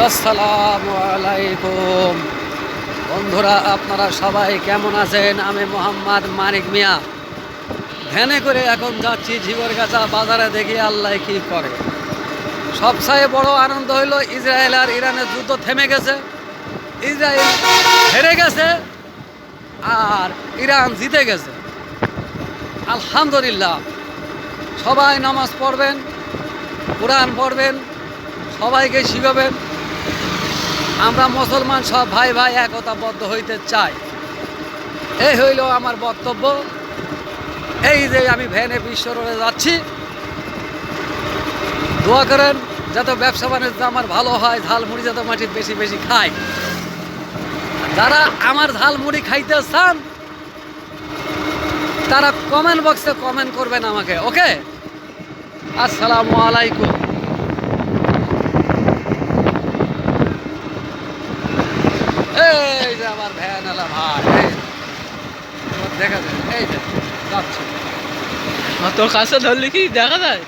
আসসালামু আলাইকুম বন্ধুরা, আপনারা সবাই কেমন আছেন? আমি মোহাম্মদ মানিক মিয়া ভ্যানে করে এখন যাচ্ছি ঝিগরগাছা বাজারে। দেখি আল্লাহ কি করে। সবচেয়ে বড় আনন্দ হইল ইসরায়েল আর ইরানের যুদ্ধ থেমে গেছে, ইসরায়েল হেরে গেছে আর ইরান জিতে গেছে। আলহামদুলিল্লাহ। সবাই নামাজ পড়বেন, কোরআন পড়বেন, সবাইকে শিখাবেন। আমরা মুসলমান সব ভাই ভাই একতাবদ্ধ হইতে চাই। এই হইল আমার বক্তব্য। এই যে আমি ভ্যানে বিশ্ব রোডে যাচ্ছি, দোয়া করেন যাতে ব্যবসা বাণিজ্য আমার ভালো হয়, ঝালমুড়ি যাতে মাটি বেশি বেশি খায়। যারা আমার ঝালমুড়ি খাইতে চান তারা কমেন্ট বক্সে কমেন্ট করবেন আমাকে। ওকে, আসসালামু আলাইকুম। এই যে আমার ভ্যান এলা ভাই, দেখা যায় এই যে যাচ্ছে। তোর কাছে ধরলে কি দেখা যায়?